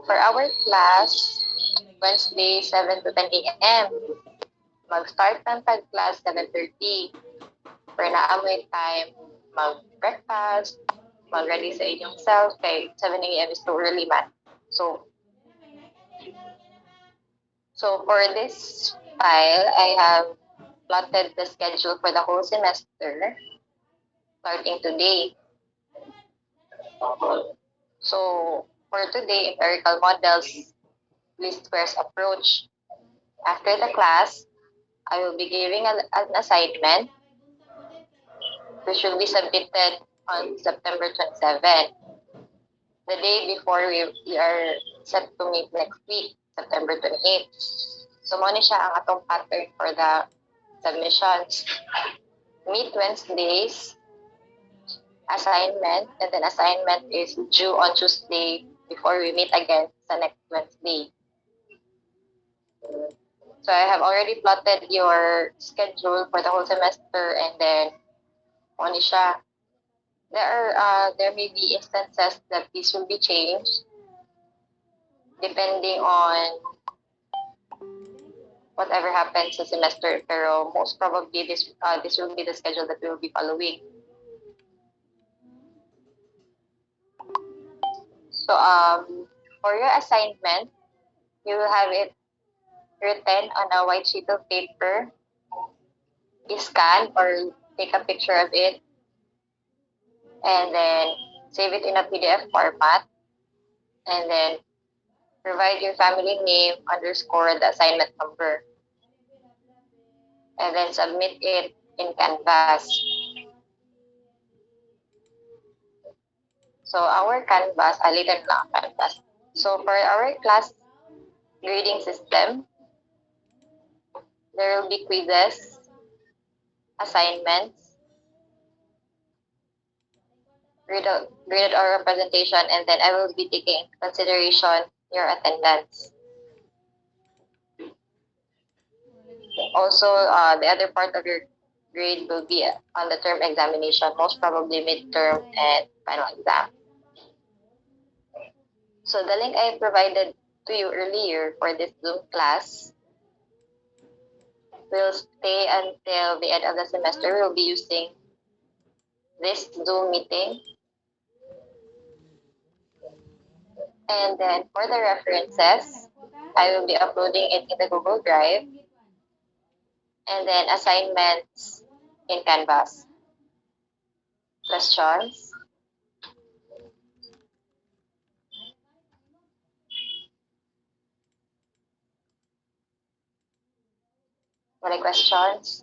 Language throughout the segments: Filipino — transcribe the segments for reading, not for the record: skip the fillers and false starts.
for our class, Wednesday, 7 to 10 a.m. Mag-start ng tag-class 7:30. For naamoy time, mag-breakfast, mag-ready sa inyong self, kay 7 a.m. is too early man. So for this file, I have plotted the schedule for the whole semester, starting today. So for today, empirical models, least squares approach. After the class, I will be giving an assignment which will be submitted on September 27. The day before we are set to meet next week, September 28. So mo ni siya ang atong pattern for the submissions. Meet Wednesdays, assignment, and then assignment is due on Tuesday before we meet again sa next Wednesday. So I have already plotted your schedule for the whole semester, and then mo ni siya. There may be instances that this will be changed depending on whatever happens sa semester, pero most probably this will be the schedule that we will be following. So for your assignment, you will have it written on a white sheet of paper, scan or take a picture of it, and then save it in a PDF format, and then provide your family name underscore the assignment number, and then submit it in Canvas. So our Canvas, later na Canvas. So for our class grading system, there will be quizzes, assignments, graded oral presentation, and then I will be taking into consideration your attendance. Also, the other part of your grade will be on the term examination, most probably midterm and final exam. So the link I provided to you earlier for this Zoom class will stay until the end of the semester. We'll be using this Zoom meeting. And then for the references, I will be uploading it in the Google Drive. And then assignments in Canvas. Questions? Any questions?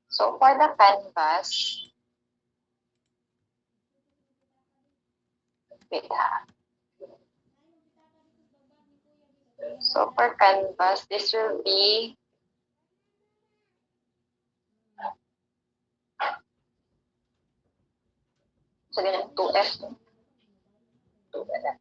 So for the Canvas, So for Canvas, this will be so ganun, 2F. 2F.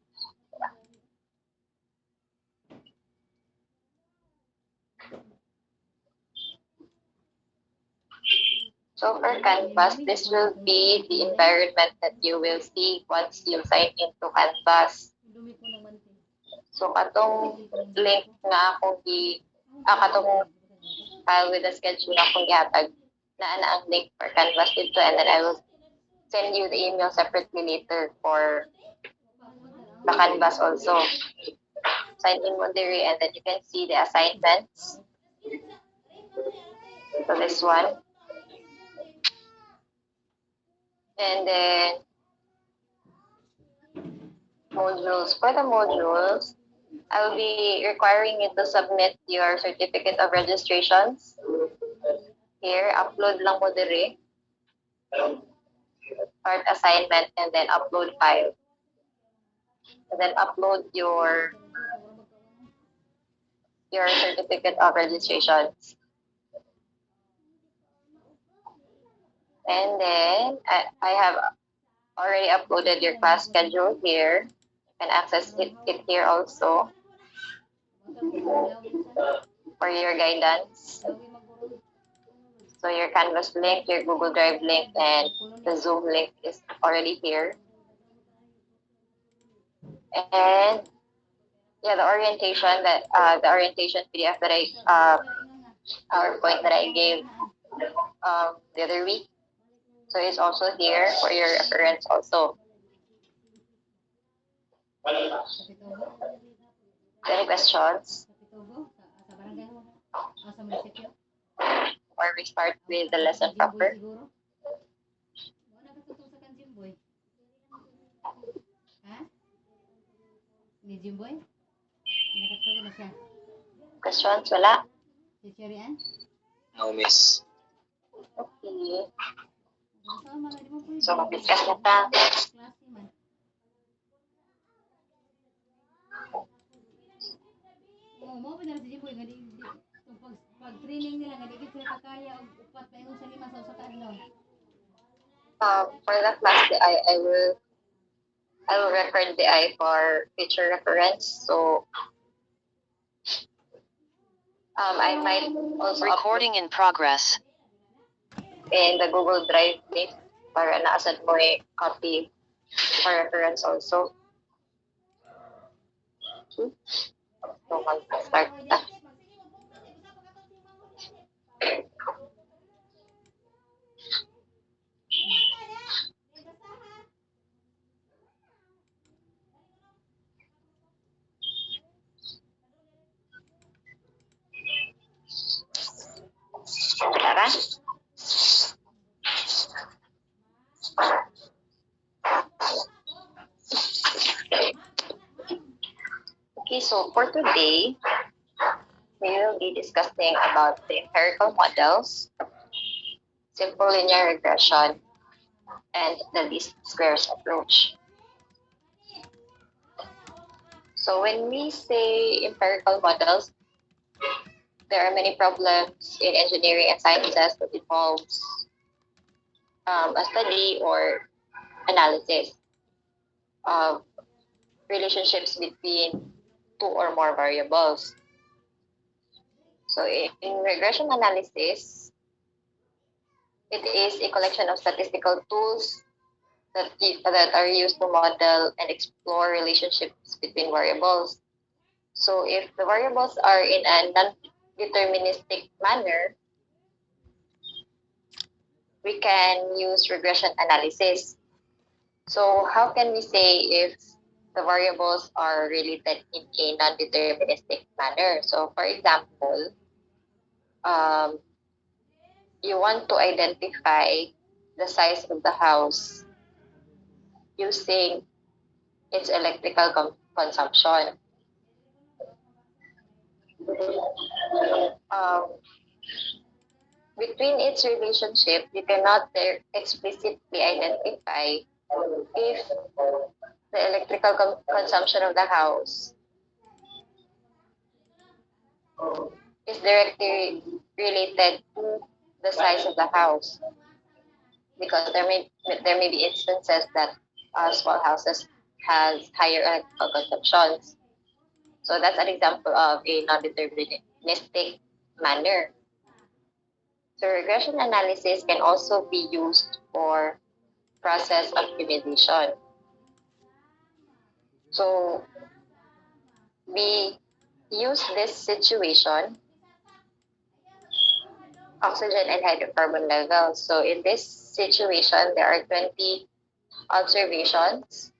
So for Canvas, this will be the environment that you will see once you sign into Canvas. So katong link nga akong katong file with the schedule na akong gihatag na ang link for Canvas dito, and then I will send you the email separately later for the Canvas also. Sign in mo there, and then you can see the assignments. So this one. And then modules. For the modules, I will be requiring you to submit your certificate of registrations. Here, upload lang mo dire. Start assignment and then upload file. And then upload your certificate of registrations. And then I have already uploaded your class schedule here. You can access it here also for your guidance. So your Canvas link, your Google Drive link, and the Zoom link is already here. And yeah, the orientation PDF that PowerPoint that I gave the other week. So it's also here for your reference also. Any questions? Or we start with the lesson proper? Questions? Wala? No, miss. Okay. So, mag-discuss na ta. For the class, I will record the I for future reference. So, I might also Recording in progress. in the Google Drive link para naasad mo copy for reference also. So, mag-start na. Tara. Okay, so for today, we will be discussing about the empirical models, simple linear regression, and the least squares approach. So when we say empirical models, there are many problems in engineering and sciences that involves a study or analysis of relationships between two or more variables. So in regression analysis, it is a collection of statistical tools that are used to model and explore relationships between variables. So if the variables are in a non-deterministic manner, we can use regression analysis. So how can we say if the variables are related in a non-deterministic manner? So for example, um, you want to identify the size of the house using its electrical consumption. Um, Between its relationship, you cannot explicitly identify if the electrical consumption of the house is directly related to the size of the house, because there may be instances that small houses has higher electrical consumptions. So that's an example of a non-deterministic manner. So regression analysis can also be used for process optimization. So we use this situation, oxygen and hydrocarbon levels. So in this situation, there are 20 observations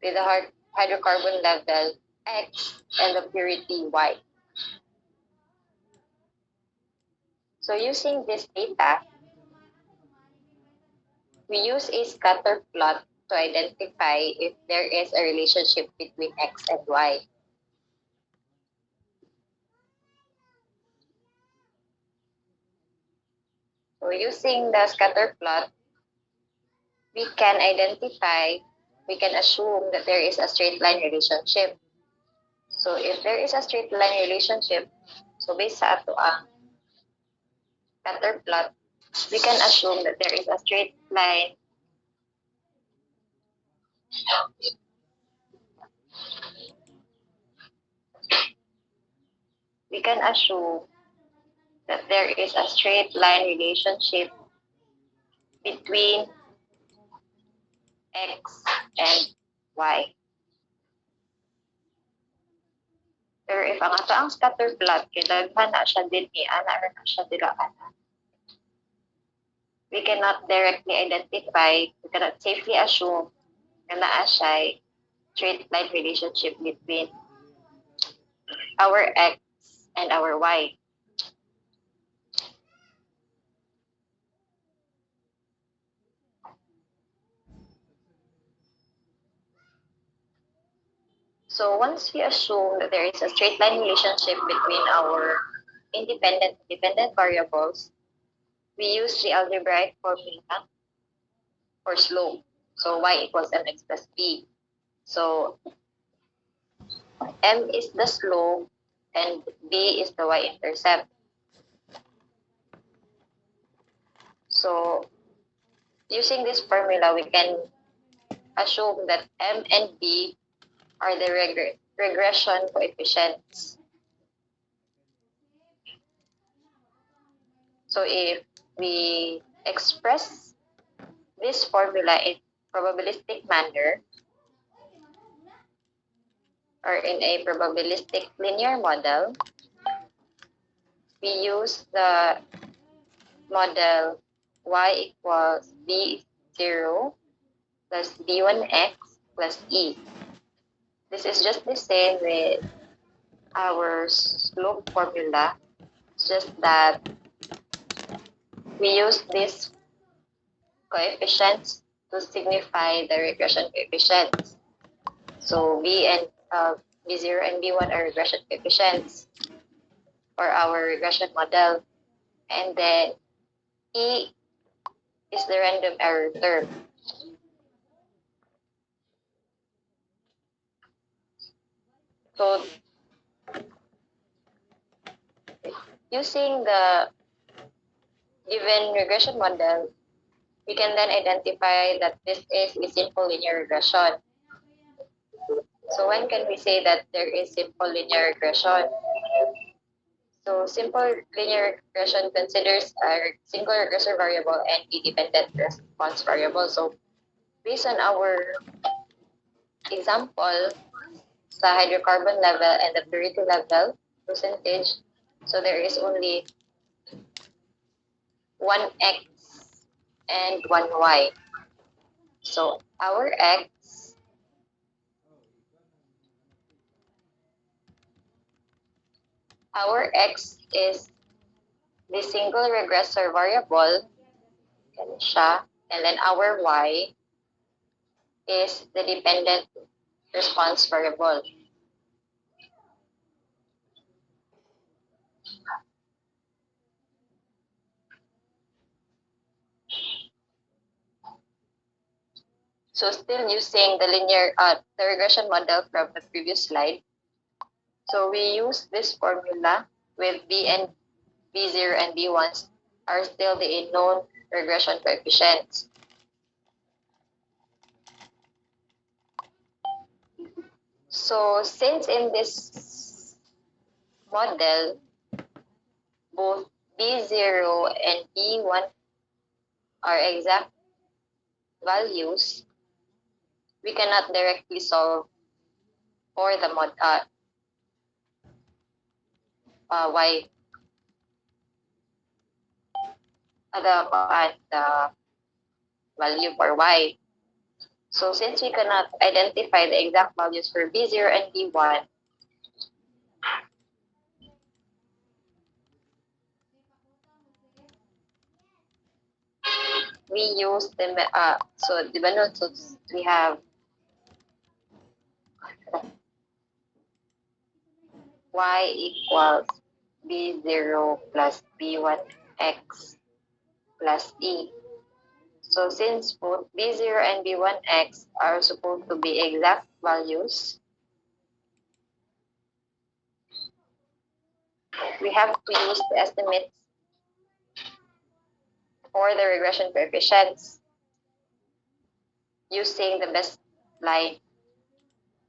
with the hydrocarbon level X and the purity Y. So using this data, we use a scatter plot to identify if there is a relationship between X and Y. So using the scatter plot, we can assume that there is a straight line relationship. So if there is a straight line relationship, so based sa ato ang scatter plot, we can assume that there is a straight line we can assume that there is a straight line relationship between X and Y. Pero if ang ato ang scatter plot, kay daghan na siya din ana ra na siya dira ana. We cannot directly identify, we cannot safely assume na naa siya straight line relationship between our X and our Y. So once we assume that there is a straight line relationship between our independent dependent variables, we use the algebraic formula for slope. So y equals mx plus b. So m is the slope and b is the y-intercept. So using this formula, we can assume that m and b are the regression coefficients. So if we express this formula in probabilistic manner or in a probabilistic linear model, we use the model y equals b0 plus b1x plus e. This is just the same with our slope formula. It's just that we use these coefficients to signify the regression coefficients. So b0 and b1 are regression coefficients for our regression model. And then e is the random error term. So using the given regression model, we can then identify that this is a simple linear regression. So when can we say that there is simple linear regression? So simple linear regression considers a single regressor variable and a dependent response variable. So based on our example sa hydrocarbon level and the purity level percentage, so there is only one X and one Y. So our X is the single regressor variable, yan siya, and then our Y is the dependent response variable. So still using the regression model from the previous slide. So we use this formula with B and B0 and B1s are still the unknown regression coefficients. So since in this model, both B0 and B1 are exact values, we cannot directly solve for the y the value for y. So since we cannot identify the exact values for B0 and B1, we use the so di ba no, so we have y equals B0 plus B1x plus e. So since both B0 and B1x are supposed to be exact values, we have to use the estimates for the regression coefficients using the best line.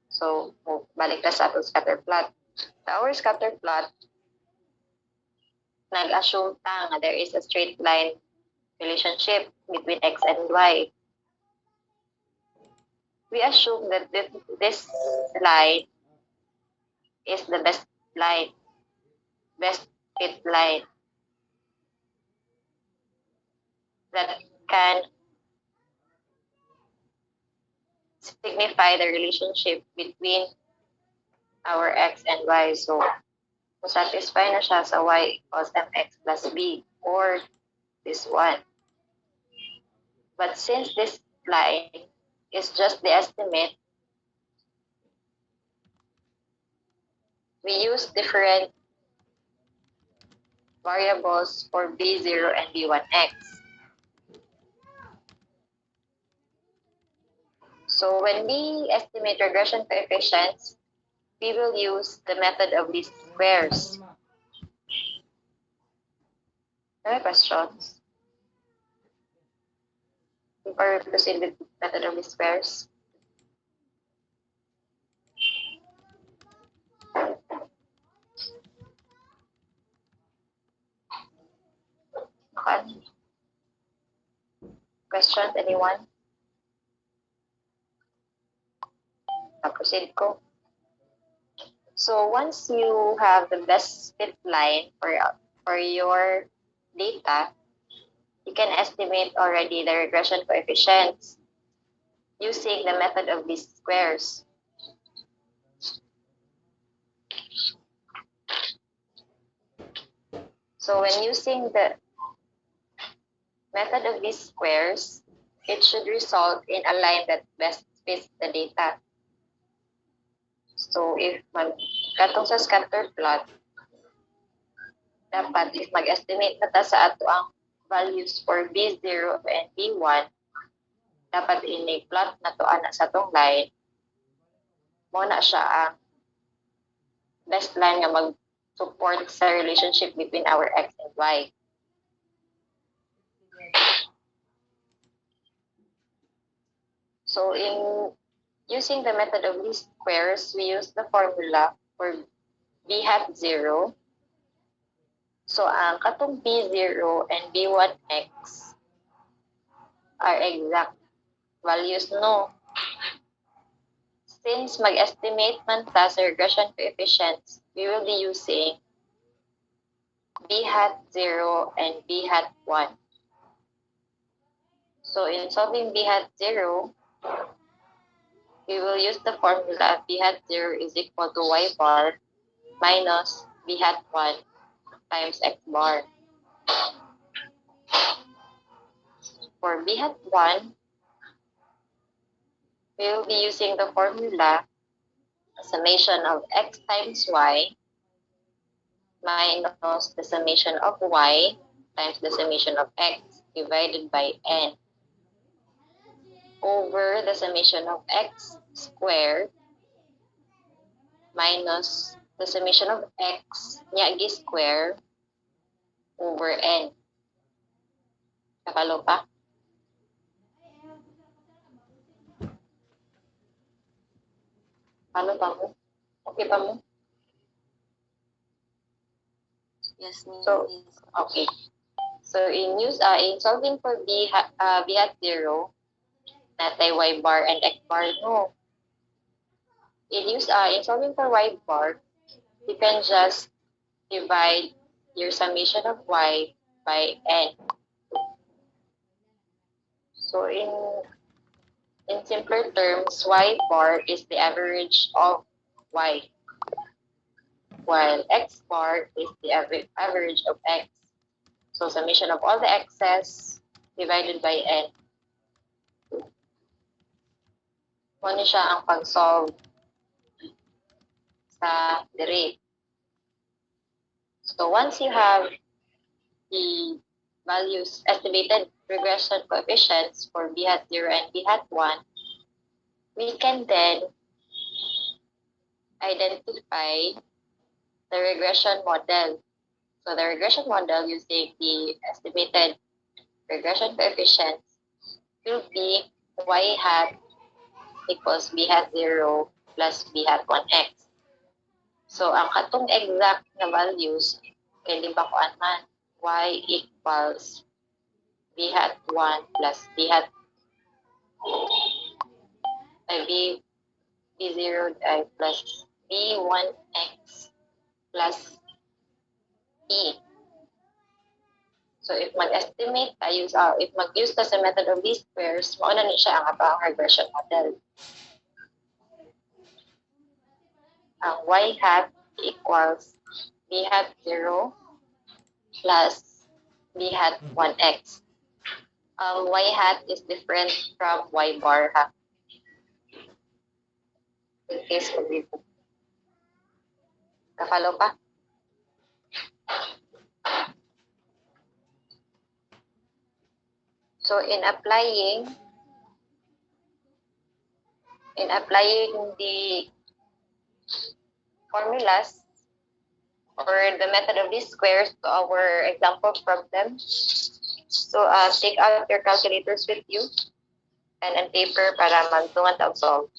So, balik na sa ating scatter plot. Our scatter plot nag-assume ta nga there is a straight line relationship between x and y. We assume that this line is the best line, best fit line that can signify the relationship between our x and y. So, satisfy na siya sa y equals mx plus b or this one. But since this line is just the estimate, we use different variables for b0 and b1x. So when we estimate regression coefficients, we will use the method of least squares. Any questions? Before we proceed with method of least squares? Okay. Questions, anyone? Proceed ko. So once you have the best fit line for your data, you can estimate already the regression coefficients using the method of least squares. So when using the method of least squares, it should result in a line that best fits the data. So if katong sa scatter plot, dapat if mag-estimate na ta sa ato ang values for B0 and B1, dapat ini-plot na to ana sa tong line. Mo na siya ang best line nga mag-support sa relationship between our x and y. So in using the method of least squares, we use the formula for b hat 0. So ang katong b0 and b1x are exact values, no? Since mag-estimate man ta sa regression coefficients, we will be using b hat 0 and b hat 1. So in solving b hat 0, we will use the formula b hat 0 is equal to y bar minus b hat 1 times x bar. For b hat 1, we will be using the formula summation of x times y minus the summation of y times the summation of x divided by n over the summation of x squared minus the summation of x nyagi square over n. Nakalo pa? Paano pa mo? Okay pa mo? Yes, ma'am. So, okay. So in solving for b hat 0, natay y bar and x bar, no. In solving for y bar, you can just divide your summation of y by n. So in simpler terms, y bar is the average of y, while x bar is the average of x. So summation of all the x's divided by n. Muna siya ang pag-solve sa dire. So once you have the values, estimated regression coefficients for b hat 0 and b hat 1, we can then identify the regression model. So the regression model using the estimated regression coefficients will be y hat equals b hat 0 plus b hat 1x. So ang katong exact na values Okay, di ba kuan man? Y equals b hat 1 plus b hat b b0 plus b1x plus e. So if mag-estimate tayo if mag-use ta sa method of least squares, mauna ni siya ang atong regression model. Ang y hat equals b hat 0 plus b hat 1x. Ang y hat is different from y bar ha. In case mag-review. Ka-follow pa? So in applying the formulas or the method of least squares to our example problem, so take out your calculators with you and paper para magtungan ta og solve.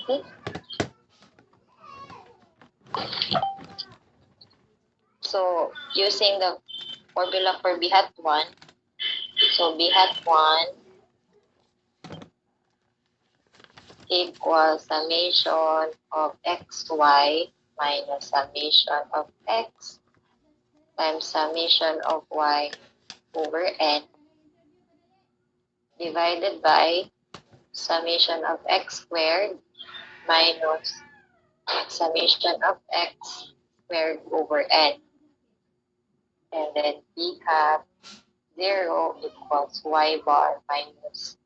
Okay? So using the formula for b hat 1, so b hat 1 equals summation of xy minus summation of x times summation of y over n divided by summation of x squared minus summation of x squared over n. And then b hat 0 equals y bar minus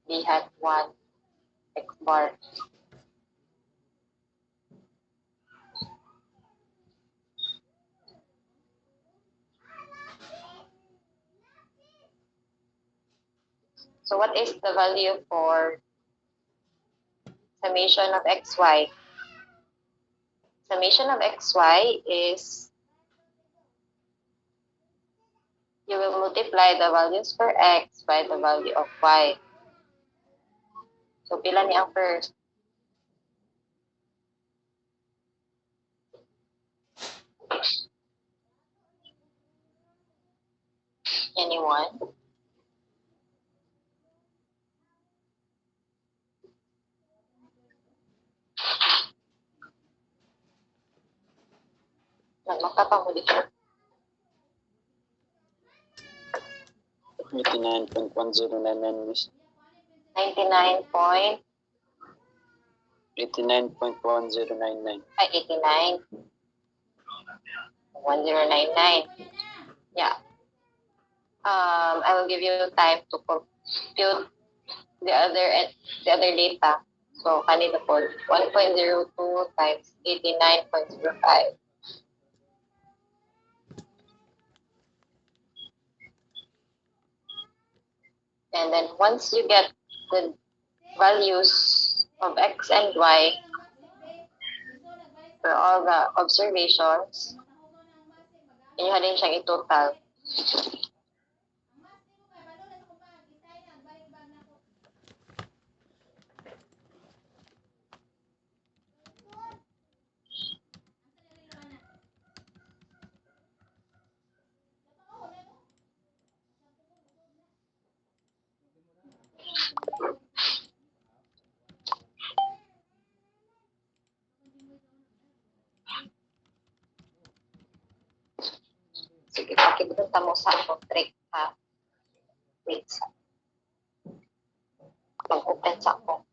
b hat 1 x bar. So what is the value for summation of xy? Summation of xy is you will multiply the values for x by the value of y. So pila ni ang first? Anyone? Magmakapang mo dito. 89.1099 miss. 99 point 89.1099. 89. 1099. Yeah. I will give you time to compute the other data. So kanina po 1.02 times 89.05. And then once you get the values of x and y for all the observations, inyo din siyang i-total. Sige, pakibutang mo sa akong trick ha. Wait sa. Mag-open sa ako.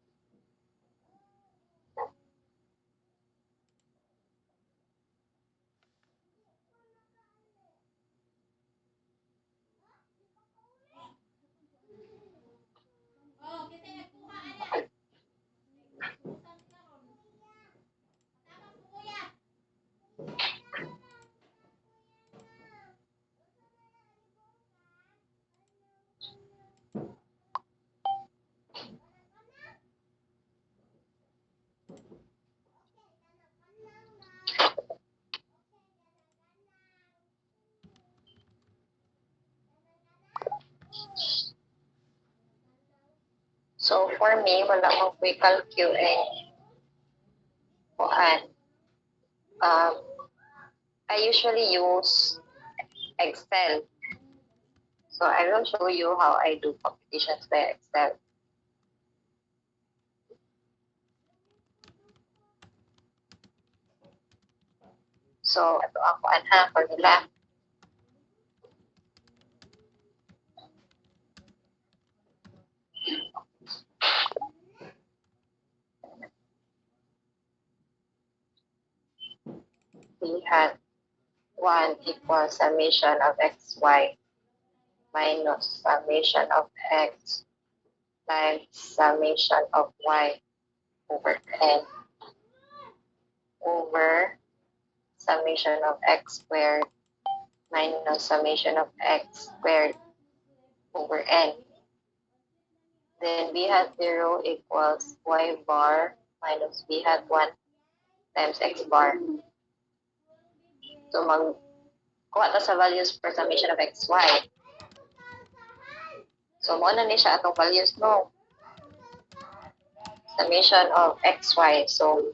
So for me, wala akong quick calculate. I usually use Excel. So I will show you how I do computations by Excel. So ito ang formula. We had 1 equals summation of xy minus summation of x times summation of y over n over summation of x squared minus summation of x squared over n. Then b hat 0 equals y bar minus b hat 1 times x bar. So magkuha ta sa values for summation of xy. So mo na ni siya atong values no. Summation of xy. So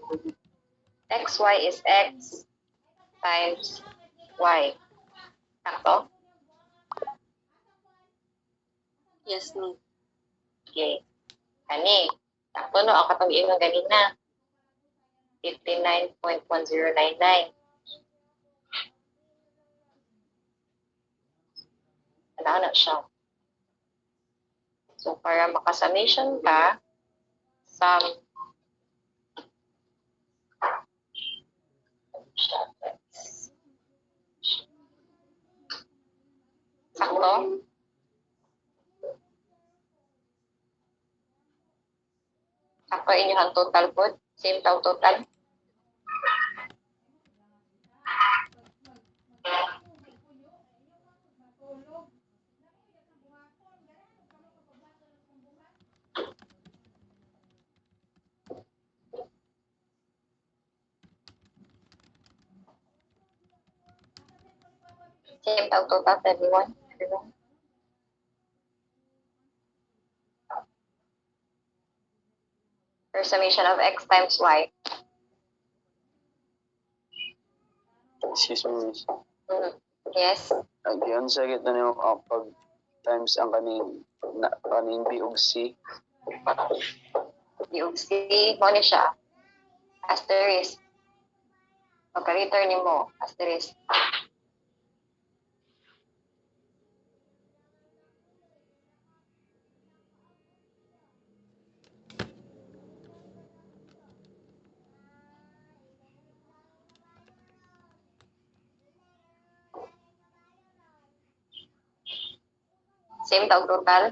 xy is x times y. Sakto? Yes, ni. Okay. Kani. Sakto no, ang katong ingon ganina. 59.1099. Ano na siya. So, para makasummation ka, sum sakto? Sakto inyong total po? Same tao total? Same tao total, everyone? Everyone? For summation of x times y. Excuse me, Miss. Yes. Diyan sa kita niyo pag times ang kaning B ug C. Yung C, mo ni siya. Asterisk. Operator ni mo. Asterisk. Same tao total?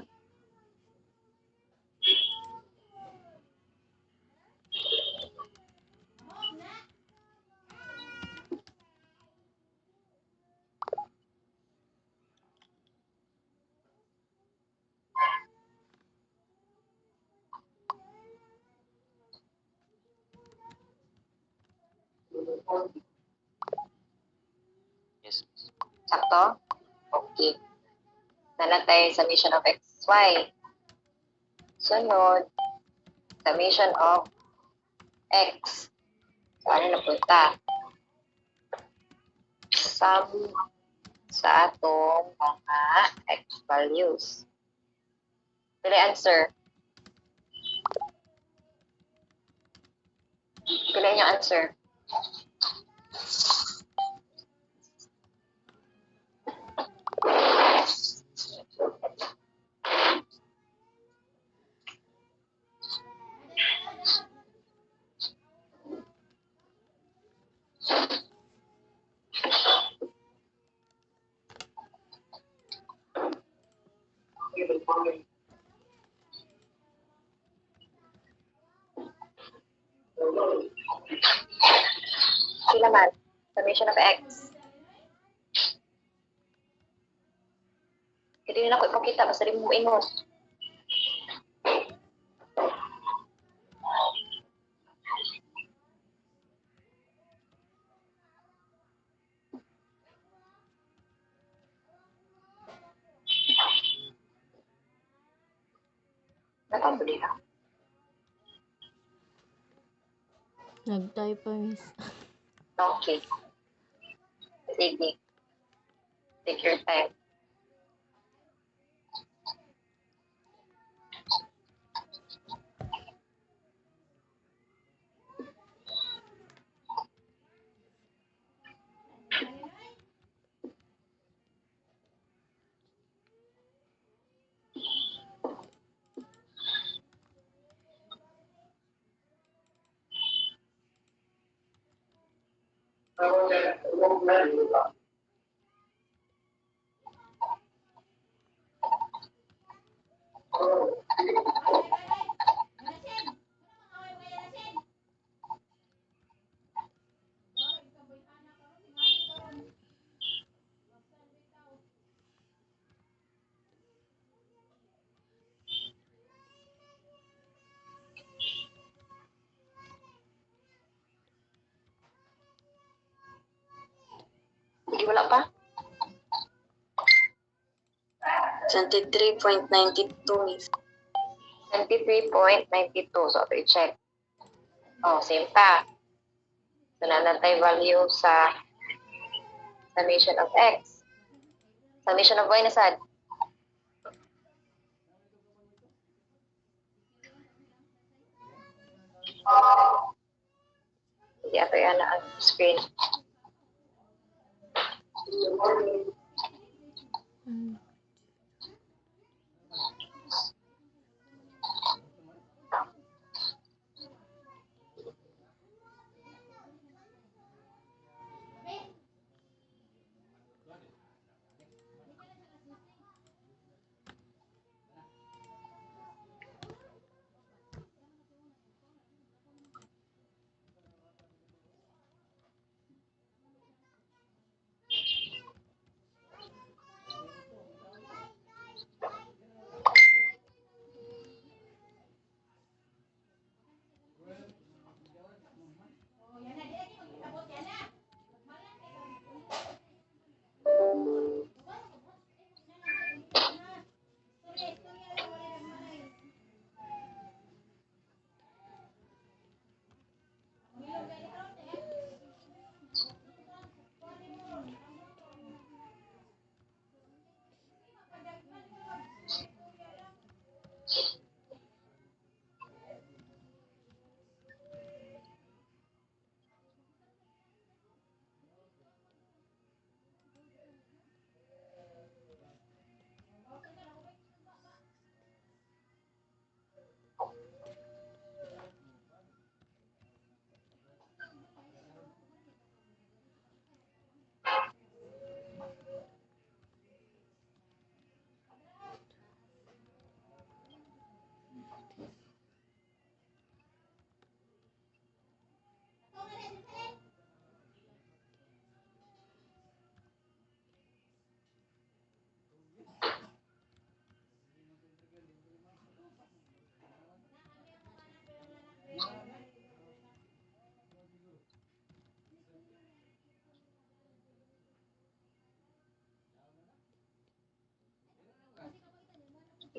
Yes. Sakto? Okay. Nalatay summation of xy. Sunod, summation of x. So, ano napunta? Sum sa atong mga x values. Pili answer. Pili niyo answer. Sila man. Summation of x. Hindi na ako ipakita. Basta rin mo ingon. Nakabuli ka. Nag-type pa, miss. Okay. Sige. Take your time. Sige, wala pa? 23.92, miss. 23.92. So, ito i-check. Oh, same pa. So, nanantay value sa summation of x. Summation of y na sad. Hindi ato yan na ang screen.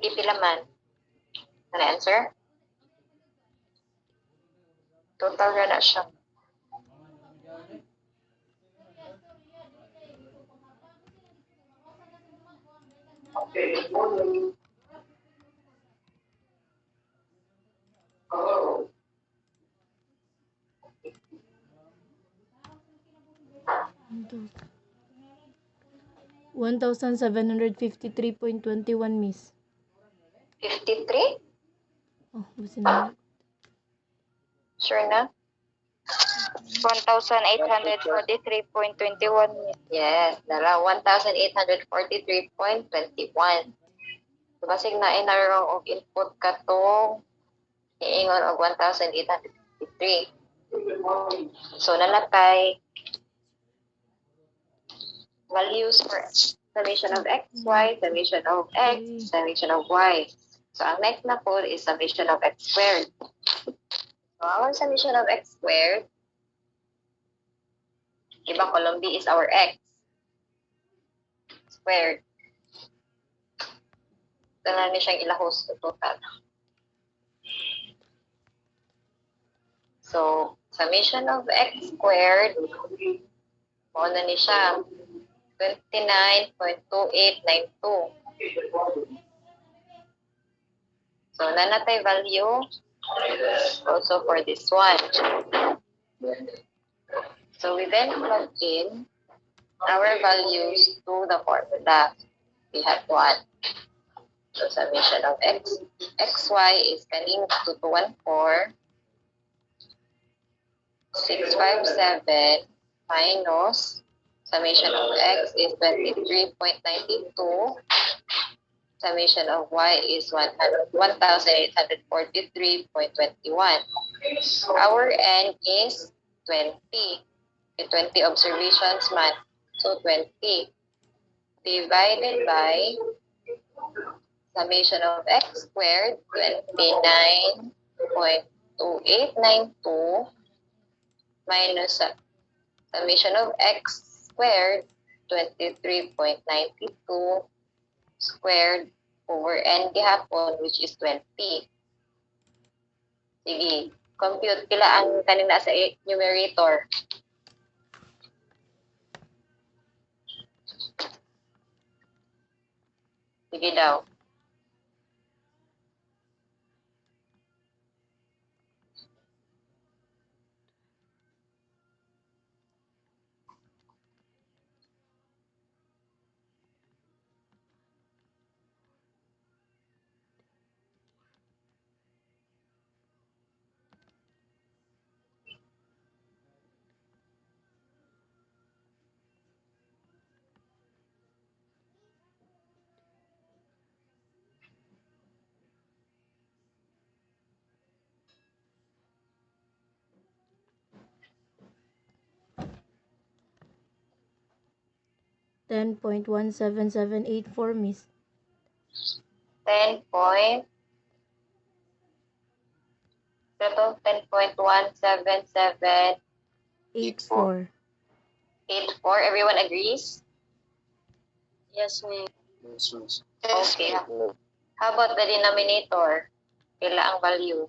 Sige, pila man. Ano answer? Total na siya. Okay. 1,753.21, miss. 53? Oh, basin na. Sure na? 1,843.21. Yes, dala 1,843.21. So, basig na inarong og input katong iingon og 1,853. So, nalatay values for summation of x, y, summation of x, summation of y. So, ang next na po is summation of x squared. So, our summation of x squared, diba, column B is our x squared. Ito na namin siyang ilahos to total. So, Summation of x squared, mo na ni siya, 29.2892. So, nanatay value also for this one. So, we then plug in our values to the formula. We have 1. So, summation of xy is kaning 2214, 657 minus summation of x is 23.92. Summation of y is 1,843.21. Our n is 20. 20 observations man. So 20 divided by summation of x squared, 29.2892 minus summation of x squared, 23.92 squared over n gihapon, which is 20. Sige, compute. Pila ang kanina sa numerator? Sige daw. Ten point 17784, Miss. 10 point, ito 10.17784. 84. Everyone agrees? Yes, ma'am. Okay. How about the denominator? Pila ang value?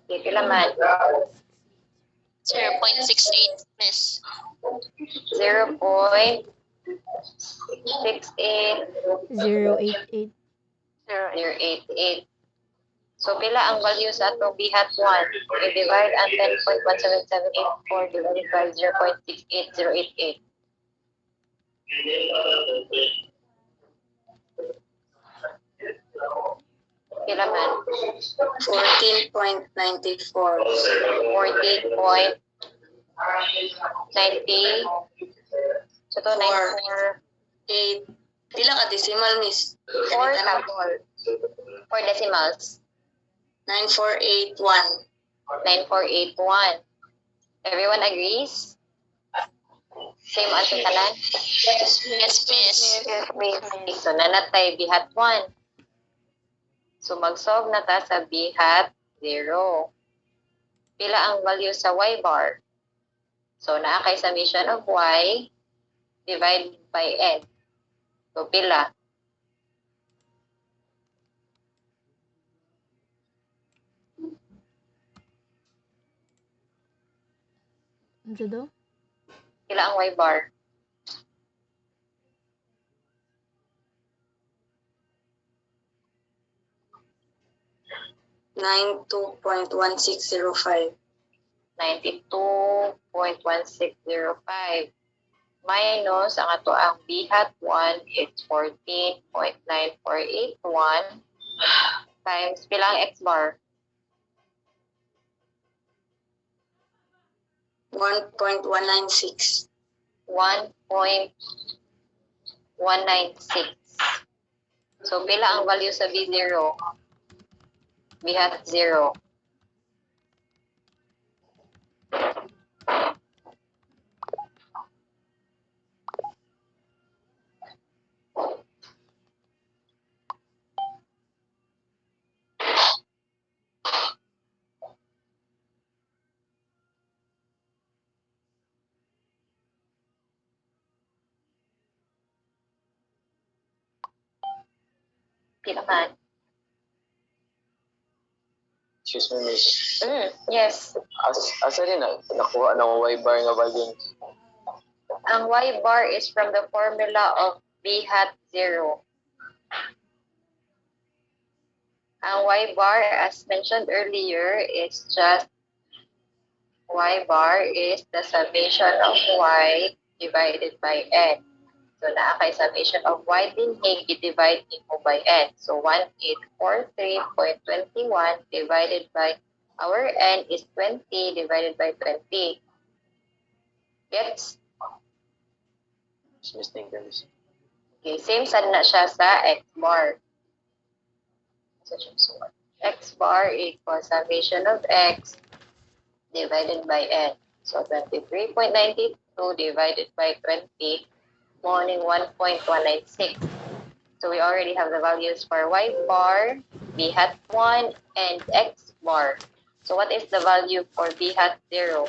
Okay, pila man? 0.68, miss. 0.68. 088. 0.088. So, pila ang value sa atong bihat 1? I-divide ang 10.17784 divided by 0.68088. Pila man? 14.94. 14.90. So, to 94. 8. Pila ka decimal, miss? 4 tapol. 4 decimals. 9481. 9481. Everyone agrees? Same answer tanan? Yes, miss. Yes, miss. Okay, so nanatay bihat 1. So mag-solve na ta sa bihat 0. Pila ang value sa y bar? So naa kay summation of y divided by n. So pila? Ano siya daw? Pila ang y bar? 92.1605. 92.1605 minus ang ato ang bihat 1 is 14.9481 times pilang x bar? 1.196. 1.196. So, pila ang value sa B0? B hat 0. Pila man? Excuse me, miss. Yes. Asa rin nakuha ng Y bar nga value? Ang Y bar is from the formula of B hat 0. Ang Y bar, as mentioned earlier, is just Y bar is the summation of Y divided by N. So, naakay summation of Y din i-divide mo by N. So, 1843.21 divided by our N is 20 divided by 20. Gets? Miss, thank you, miss. Okay, same sad na siya sa X bar. X bar equals summation of X divided by N. So, 23.92 divided by 20, morning 1.196. So, we already have the values for Y bar, B hat 1, and X bar. So, what is the value for B hat 0?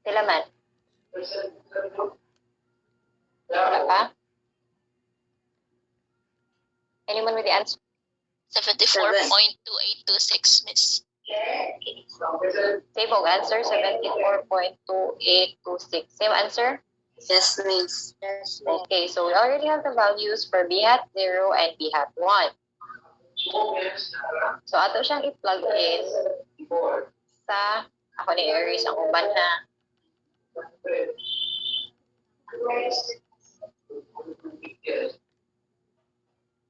Sila man? Wala pa? Anyone with the answer? 74.2826, miss. Same answer, 74.2826. Same answer? Yes, miss. Okay, so we already have the values for B hat 0 and B hat 1. So, ato siyang i-plug in sa, ako ni Aries ang uban na.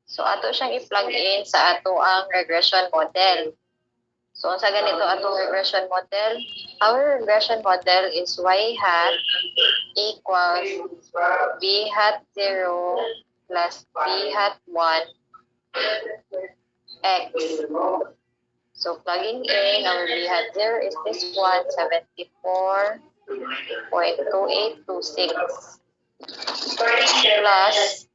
So, ato siyang i-plug in sa ato ang regression model. So, sa ganito atong regression model, our regression model is Y hat equals B hat 0 plus B hat 1 X. So, plugging in, our B hat 0 is this one, 74.2826 plus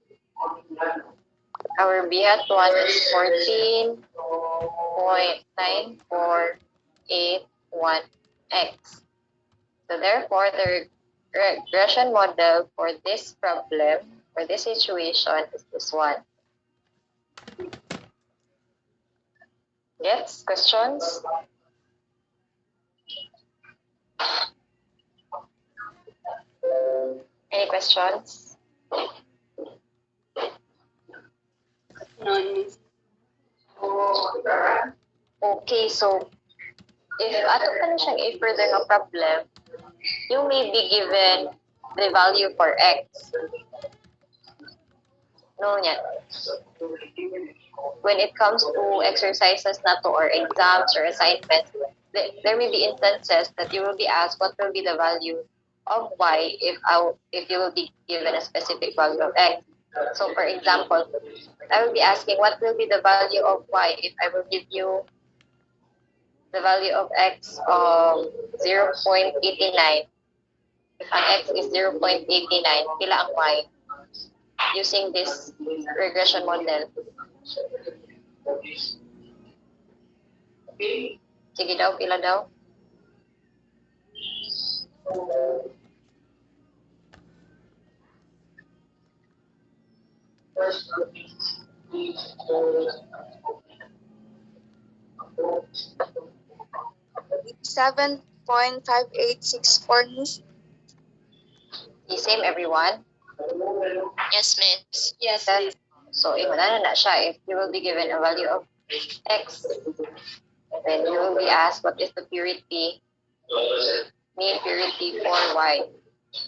our B hat 1 is 14.9481X. So, therefore, the regression model for this problem, for this situation, is this one. Yes, questions? Any questions? None, miss. Okay, so if ato pa na siyang i-further nga problem, you may be given the value for X. No, yan. When it comes to exercises na to or exams or assignments, there may be instances that you will be asked what will be the value of Y if you will be given a specific value of X. So, for example, I will be asking what will be the value of Y if I will give you the value of X of 0.89. If ang X is 0.89, pila ang Y? Using this regression model. Sige daw, pila daw? Seven 0.5864, miss. The same everyone? Yes, miss. Yes, That, so, na siya. If you will be given a value of X, then you will be asked what is the purity, mean purity for Y.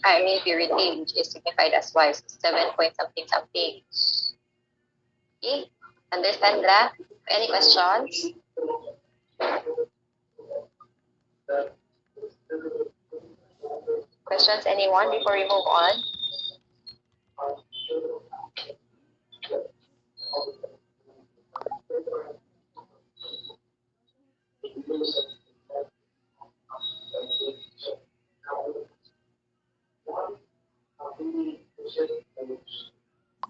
I mean purity, which is signified as Y, so 7 point something something. Okay? Understand that? Any questions? Questions, anyone, before we move on?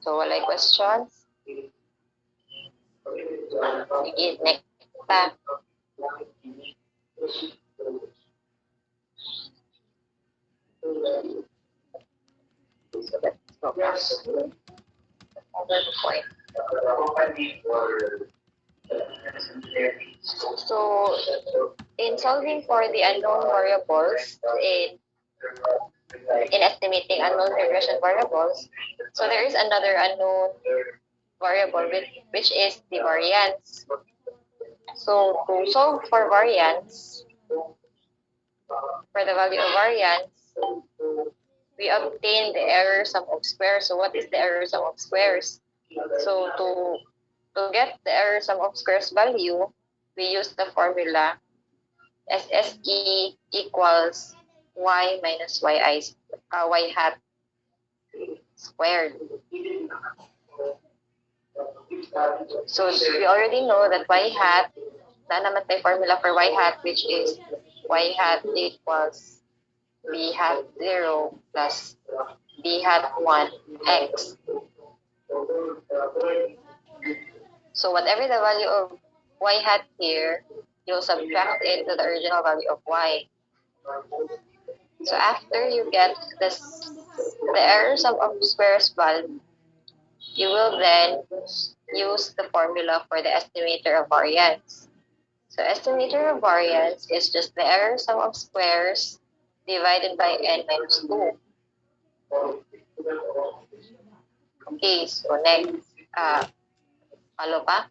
So, walay questions? Sige, next na. So, let's go. Over the point. So, in solving for the unknown variables, in estimating unknown regression variables, so there is another unknown variable which is the variance. So, to solve for variance, for the value of variance, we obtain the error sum of squares. So, what is the error sum of squares? So, to get the error sum of squares value, we use the formula SSE equals y minus y hat squared. So we already know that y hat, na naman tayo formula for y hat, which is y hat equals b hat 0 plus b hat 1 x. So whatever the value of y hat here, you'll subtract it to the original value of y. So after you get the error sum of squares value, you will then use the formula for the estimator of variance. So estimator of variance is just the error sum of squares divided by n minus 2. Okay, so next, follow pa?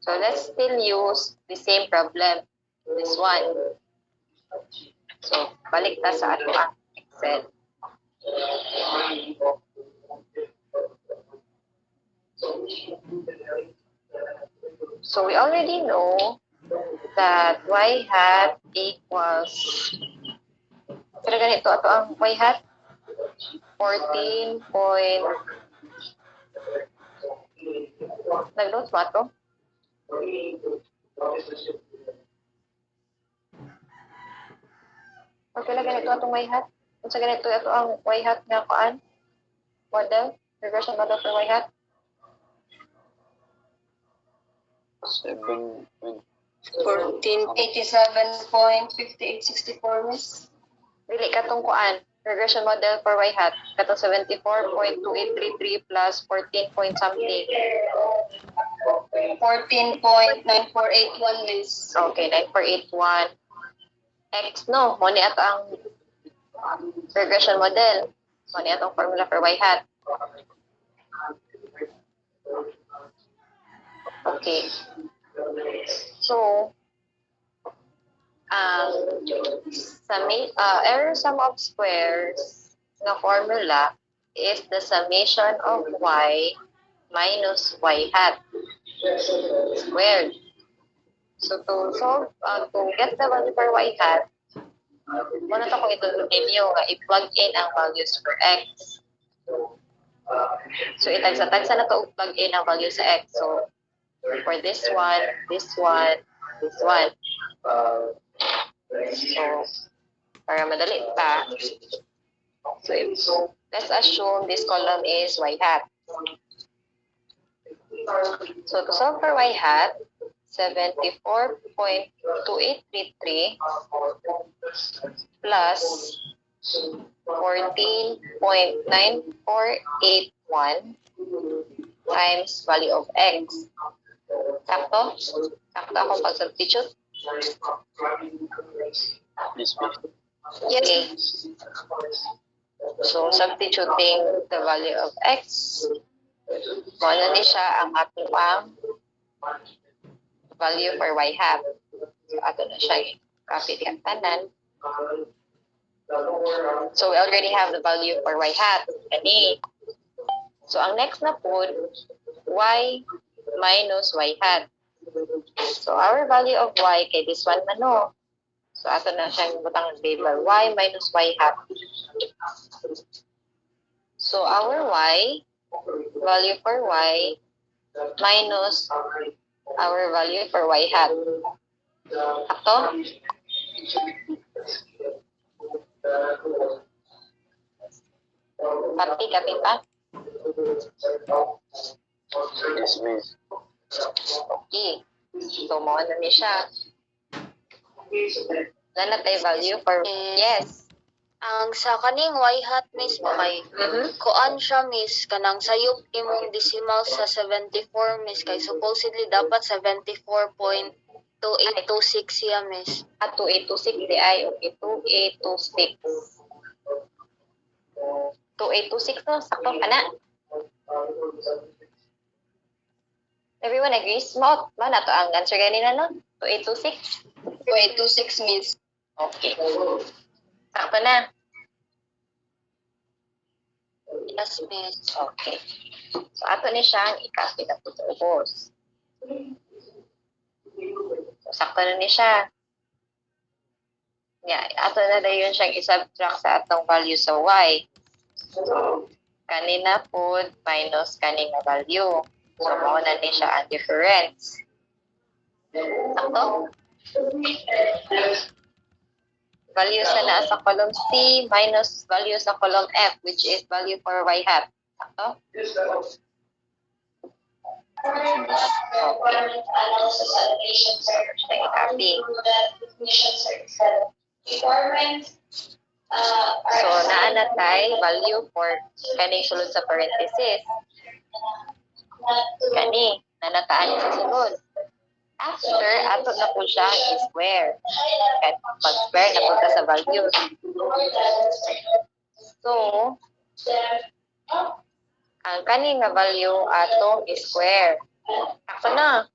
So let's still use the same problem, this one. So, balik ta sa ato ang Excel. So, we already know that y hat equals, pero ganito, ato ang y hat, 14 point, nag-notes mo ato? O pala ganito atong y hat? Kung sa ganito ato ang y hat nga kuan? Model? Regression model for y hat? 87.5864, miss. Dili katong kuan. Regression model for y hat. Katong 74.2833 plus 14 point something. 14.9481, miss. Okay, 9481. X, no? Mo ni ato ang regression model. Mo ni atong formula for y hat. Okay. So, error sum of squares na formula is the summation of y minus y hat squared. So, to solve, to get the value for y hat, muna to kung itulog ninyo nga i-plug in ang values for x. So, itagsa-tagsa na to plug in ang value sa x. So, for this one, this one, this one. So, para madali pa, so let's assume this column is y hat. So, to solve for y hat, 74.2833 plus 14.9481 times value of x. Sakto? Sakto akong pag-substitute? Yes, ma'am. Okay. So, substituting the value of x, muna ni siya ang ating value for y hat. So, ato na siya copy di tanan. So, we already have the value for y hat. Kani. So, ang next na po, y minus y hat. So, our value of y, kay this one man, no? So, ato na siyang butang label, y minus y hat. So, our y, value for y, minus our value for y hat. Sakto? Copy pa? Yes, miss. Okay. So, mo na ni siya. Nanatay value for, yes. Ang sa kaning y hat miss kay kuan siya miss kanang sayop imong decimal sa 74 miss kay supposedly dapat 74.2826 siya miss. At 2826 di ay, okay, 2826. 2826 no, sakto ka na. Everyone agrees? Mo na to ang answer ganina no? 2826? 2826 miss. Okay. Sakto na. Yes miss. Okay. So, ato ni siyang i-copy na po sa ubos. So, sakto na ni siya. Yeah, ato na dayon siyang i-subtract sa atong value sa y. So, kanina po minus kanina value. So, mauna ni siya ang difference. Sakto? Value sa naa sa column C minus value sa column F, which is value for y hat. Sakto? Okay. So, naanatay value for kaning sulod sa parenthesis. Kani, nanataan sa sulod. After, ato na po siya i-square. Kahit pag-square na po sa values. So, ang kaning nga value atong i-square. Ako na.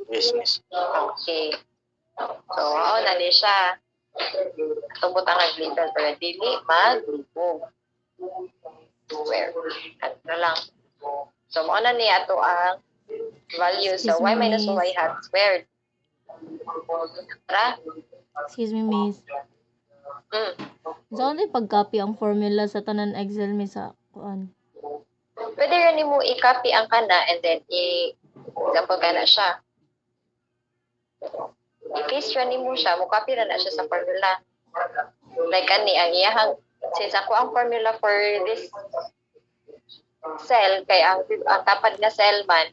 Yes, miss. Okay. So, na di siya. Tubot ang little pero dili mag-remove. Square. At na lang. So, na niya ito ang value sa y minus y hat squared. Tara? Excuse me, miss. So, ano yung pag-copy ang formula sa tanan Excel, miss, sa kuan? Pwede rin mo i-copy ang kana and then example kana siya. I-paste rin mo siya, mo copy na siya sa formula. Like kani, ang iyahang, since ako ang formula for this cell, kay ang tapad na cell man,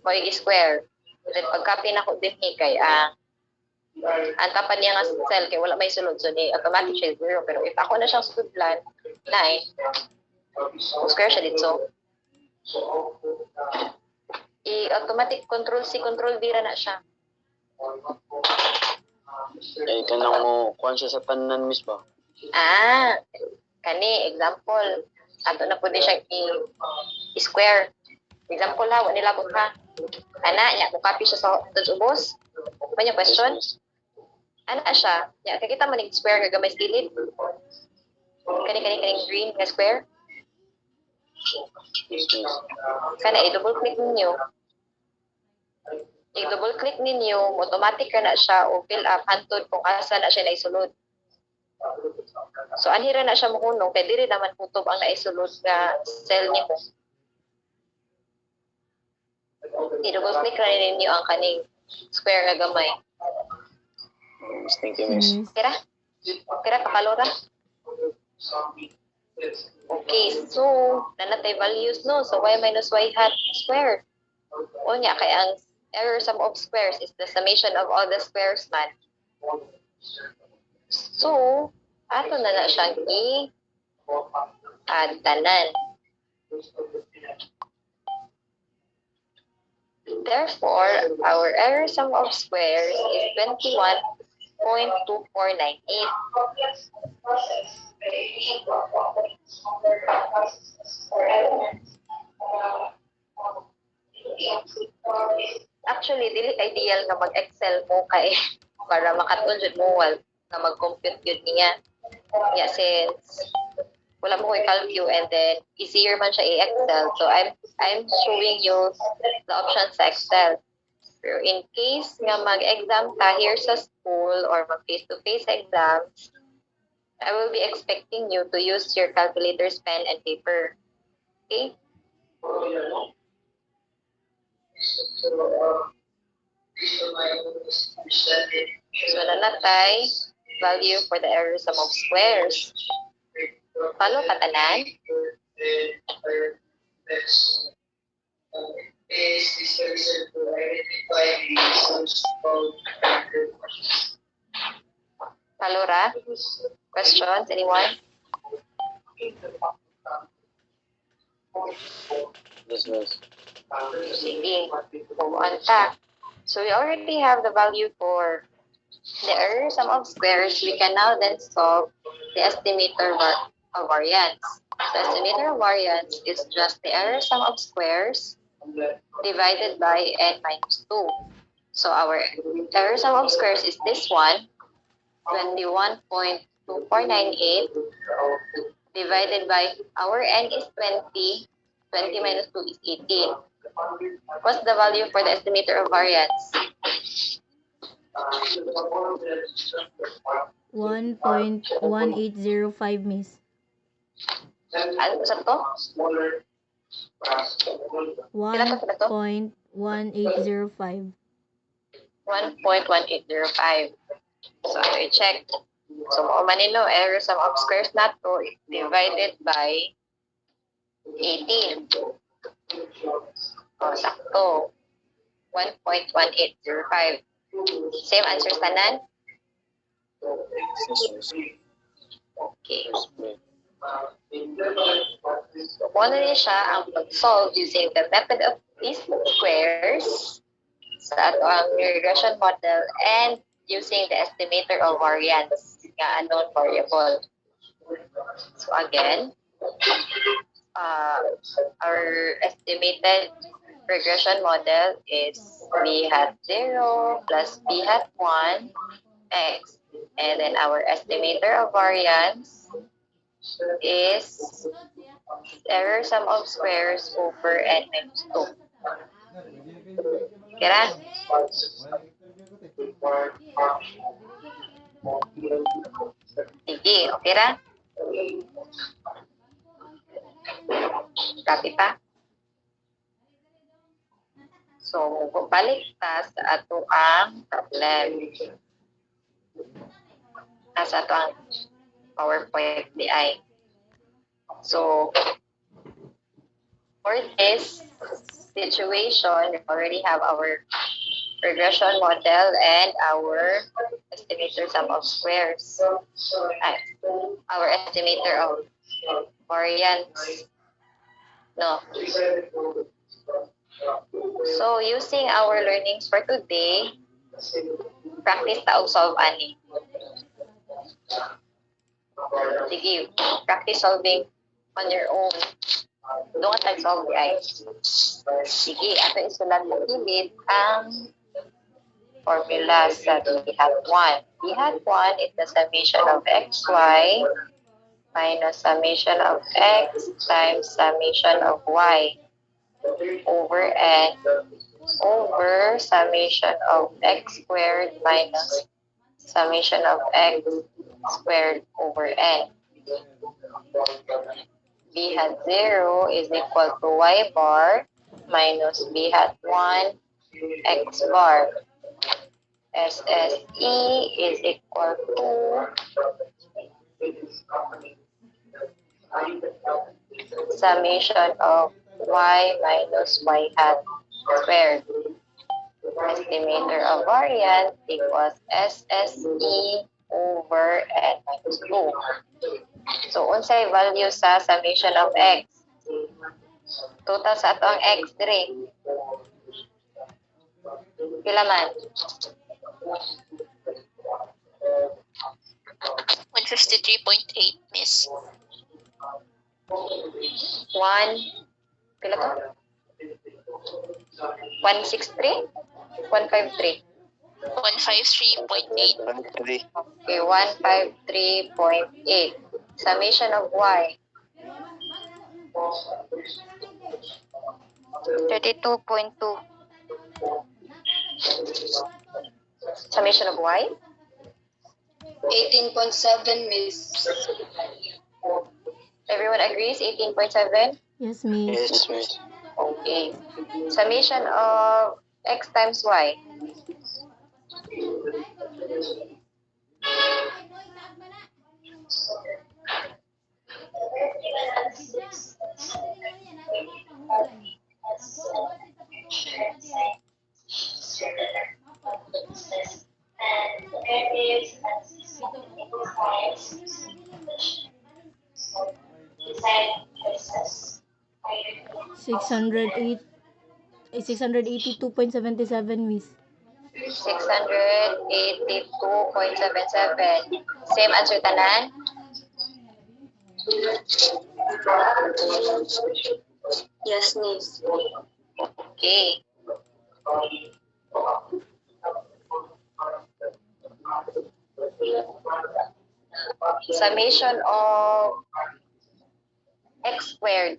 mo i-square. Then pag-copy na ko din kay ang tapad niya nga cell, kay wala may sulod, so ni automatic siya 0. Pero if ako na siyang sudlan, 9, square siya dito. I-automatic control C, control V na siya. Ay, kanang mo, kuhan siya sa tanan, miss ba? Kani, example, ato na po din siya i-square. Example ha, wala nilabot ha. Nya, copy siya sa ubos. Ano yung question? Siya? Nya, kakita mo square gagamay sa gilid. Kani green na square. Yes, miss. Kana, i-double click ninyo. I-double click ninyo, automatic ka na siya o fill up hantod kung asa na siya naisulod. So, anhira na siya mahunong, kaya diri naman kutob ang naisulod nga cell niyo. I-double click na ninyo ang kaning square nga gamay. Yes, thank you, miss. Kira, kakalora. Okay, so, nanatay values, no? So, y minus y hat square. O niya, kaya ang error sum of squares is the summation of all the squares man. So, ato na siyang i-add tanan. Therefore, our error sum of squares is 21.2498. Actually, dili ideal na mag-Excel mo kay para makatun jud mo wal na mag-compute yun niya. Yeah, since wala mo ko i-calculate and then easier man siya i-Excel. So I'm showing you the options sa Excel. Pero in case nga mag-exam ka here sa school or mag face-to-face exams, I will be expecting you to use your calculator's pen and paper. Okay? So nanatay value for the error sum of squares. Follow ka tanan? Follow ra? Questions? Anyone? Yes, miss. Sige. Move on ta. So we already have the value for the error sum of squares. We can now then solve the estimator of variance. The estimator of variance is just the error sum of squares divided by n minus 2. So our error sum of squares is this one, 21.2498 divided by our n is 20, 20 minus 2 is 18. What's the value for the estimator of variance? 1.1805, miss. Ano sa to? Pila to? 1.1805. 1.1805. So i-check. So manino error sum of squares na to divided by 18. O sakto. 1.1805. Same answers tanan? Okay. So, kung ano niya siya ang pag-solve using the method of least squares sa ato ang regression model and using the estimator of variance nga unknown variable. So again, our estimated regression model is b hat 0 plus b hat 1 x. And then our estimator of variance is error sum of squares over n minus 2. Kira? Sige, okay ra? Copy pa? So, balik ta sa ato ang problem. Nasa ato ang PowerPoint DI. So, for this situation, we already have our regression model and our estimator sum of squares. Our estimator of variance. No. So, using our learnings for today, practice ta og solve ani. Sige, practice solving on your own. Doon ka solve guys. Sige, ato isulat mo gilid ang formula sa b hat 1. b hat 1 is the summation of xy minus summation of x times summation of y over n over summation of x squared minus summation of x squared over n. B hat 0 is equal to y bar minus b hat 1 x bar. SSE is equal to summation of y minus y hat squared. Estimator of variance equals SSE over n minus 2. So, unsay value sa summation of x? Total sa ato ang x dire. Pila man? 153.8, miss. 1, pila to? 163? 153? 153.8. Okay, 153.8. Summation of y. 32.2. Summation of y? 18.7, Miss. Everyone agrees, 18.7? Yes, Miss. Yes, Miss. Okay. Summation of x times y? 682.77, Miss. 682.77. Same answer tanan? Yes, Miss. Okay. Summation of x squared.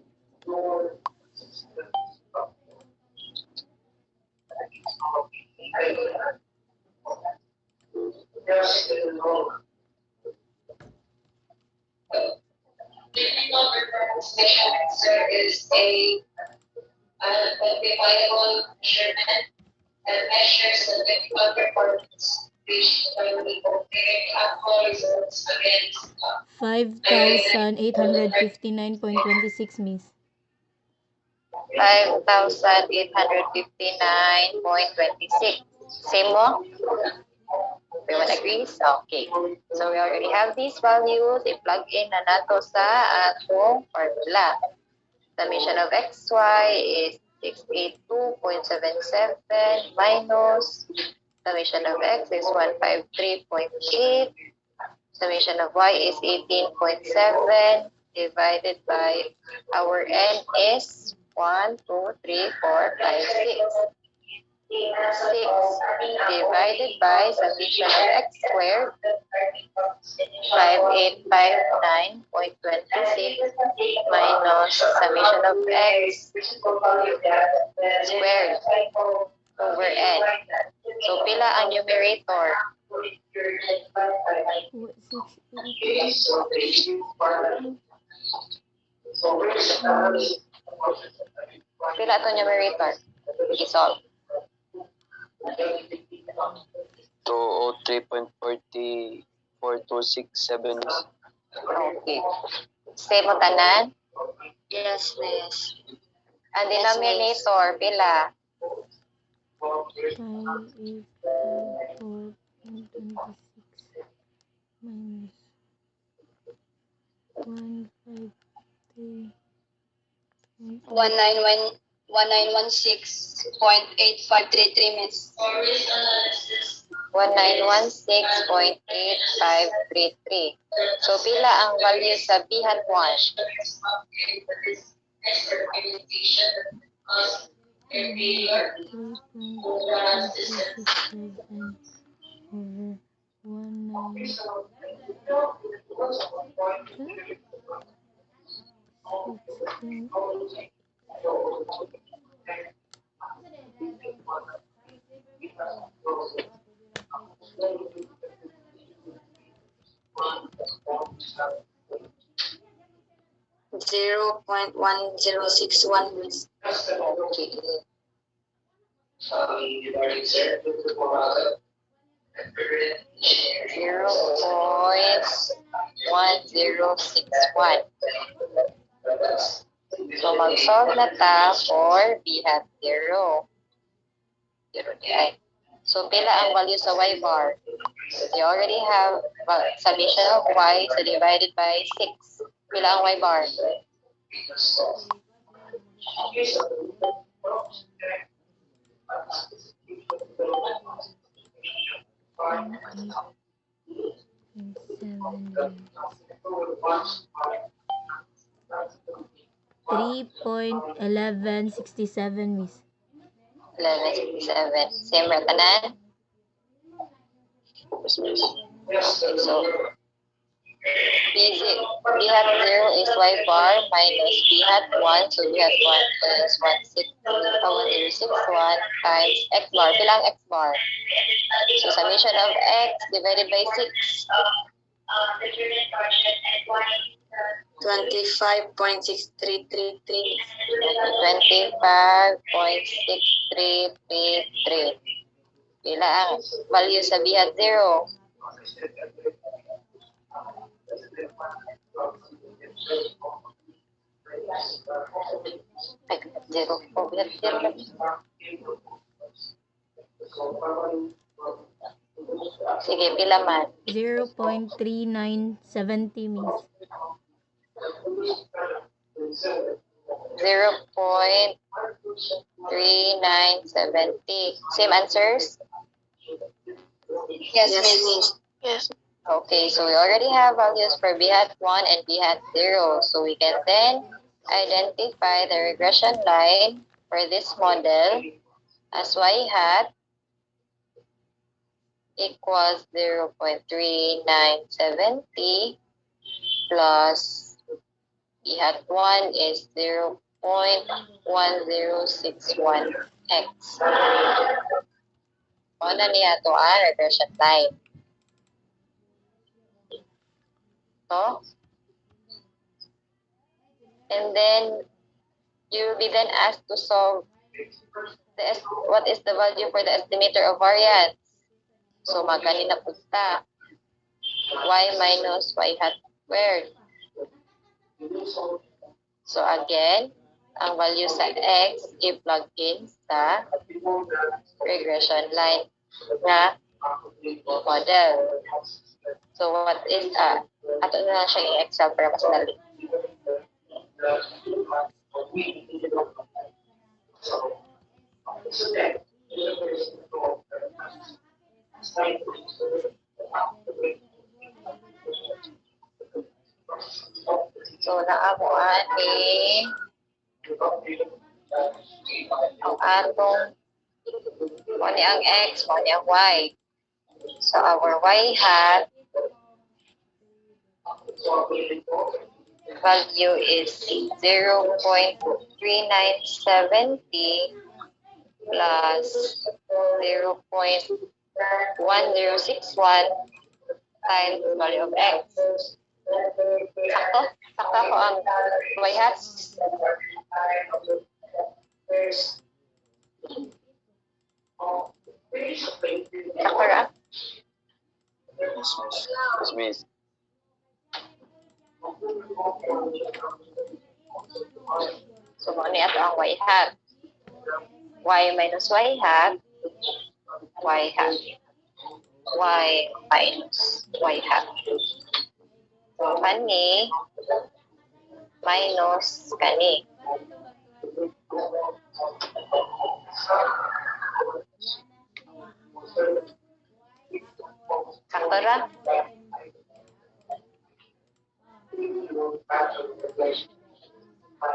Answer is a quantifiable measurement that measures the technical performance reached when we compare actual results against 5,859.26, Miss. 5,859.26. Same mo? Everyone agrees? Okay. So we already have these values. I-plug in na nato sa atong formula. Summation of xy is 682.77 minus summation of x is 153.8. Summation of y is 18.7 divided by our n is 1, 2, 3, 4, 5, 6. 6 divided by summation of x squared 5859.26 minus summation of x squared over n. So pila ang numerator? What, 682? Pila ito numerator? I-solve. 203.44,267, Miss. Okay. Same mo tanan? Yes, Miss. Ang Yes, denominator, pila? 5854.26 minus 153. 1916.8533, Miss. 1916.8533. So, pila ang value sa bihat 1? 3.4267 over 16. 0.1061, Miss. Okay. Zero point 1061. So, mag-solve na ta for bihat 0. 0 di ay. So, pila ang value sa y bar? You already have summation of y, so divided by 6. Pila ang y bar? 3.1167, Miss. 1167. Same ra tanan? Yes, Miss. So, B hat 0 is y bar minus b hat 1. So b hat 1 is 1061 times x bar. Bilang x bar. So summation of x divided by 6. 25.6333. 25.6333. Pila ang value sa b hat 0? Ay, 0. Oh, b hat 0. Sige, pila man. 0.3970, miss. 0.3970. Same answers? Yes, Yes, miss. miss. Yes. Okay, so we already have values for b hat 1 and b hat 0. So we can then identify the regression line for this model as y hat equals 0.3970 plus b hat 1 is 0.1061x. Ano niya ito regression line? So, and then you will be then asked to solve what is the value for the estimator of variance. So, magkanina punta. Y minus y hat squared. So, again, ang value sa x, i-plug in sa regression line na model. So, what is, ato na lang siya i-excel para mas dali. So, naamuan ni ang atong mo ni ang x, mo ni ang y. So, our y hat value is 0.3970 plus 0.1061 times the value of x. Sakto? Sakto ako ang y hat? Sakto ra? Yes, miss. So, mo ni ato ang y hat. Y minus y hat. Y hat. Y minus y hat. So, kani minus kani. Sakto ra?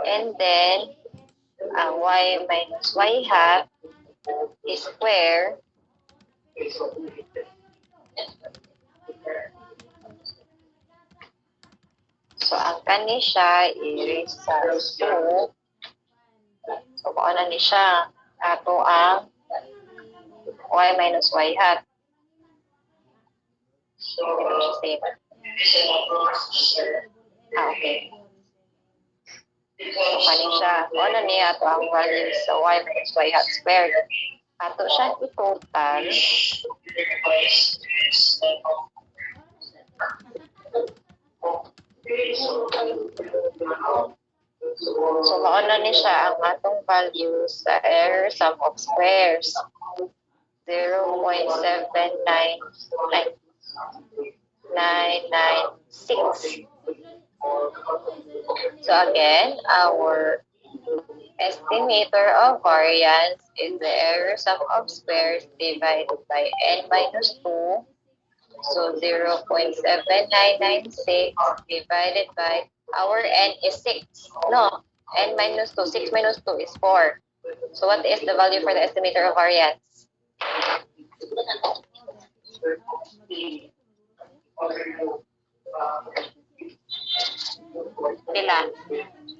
And then, ang y minus y hat is square. So, ang kani siya is 2. So, kung ano ni siya, ato ang y minus y hat. So, same. Okay. So, kani siya. Kung ano niya, ato ang value sa y minus y hat squared. Ato siya i-total. So, mauna ni siya ang atong value sa error sum of squares. 0.7996. So, again, our estimator of variance is the error sum of squares divided by n minus 2. So, 0.7996 divided by our n is 6. No, n minus 2. 6 minus 2 is 4. So, what is the value for the estimator of variance? Pila?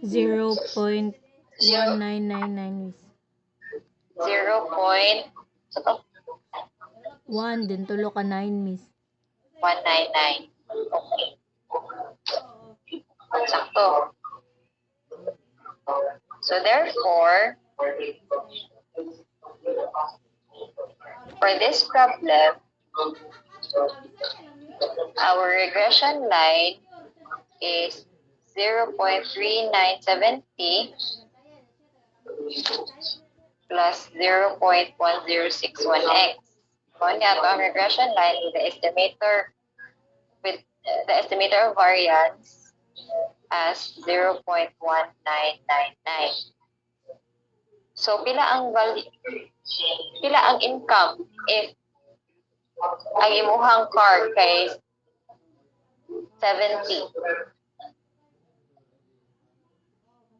0.1999, miss. 0 point, so to, 1, then tulo ka 9, miss. 199. Okay. Sakto. So therefore, for this problem, our regression line is 0.3970 plus 0.1061x. Kung niya ito ang regression line with the estimator of variance as 0.1999. So pila ang income if ang imuhang car kay 70.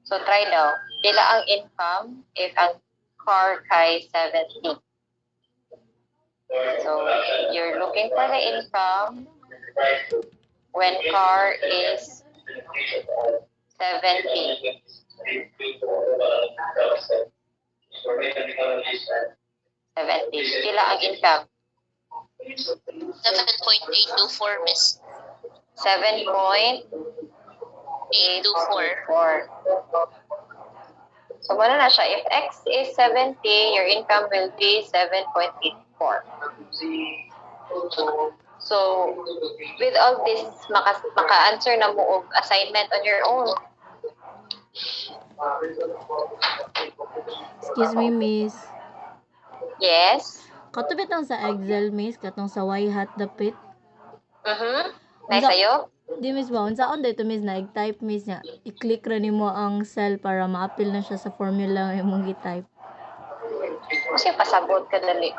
So try daw. Pila ang income if ang car kay 70. So you're looking for the income when car is 70. 70. Pila ang income? 7.824, miss. 7.824. So, ano na siya? If x is 70, your income will be 7.84. So, with all this, maka-answer na mo og assignment on your own. Excuse me, miss. Yes? Katubit ang sa Excel, miss, katong sa y hat dapit. Nice sa'yo? Di, miss ba? Unsaon dito, miss, na i-type, miss, niya. I-click ra nimo ang cell para ma-appeal na siya sa formula nga imong i-type. Kasi pasabot ka dali.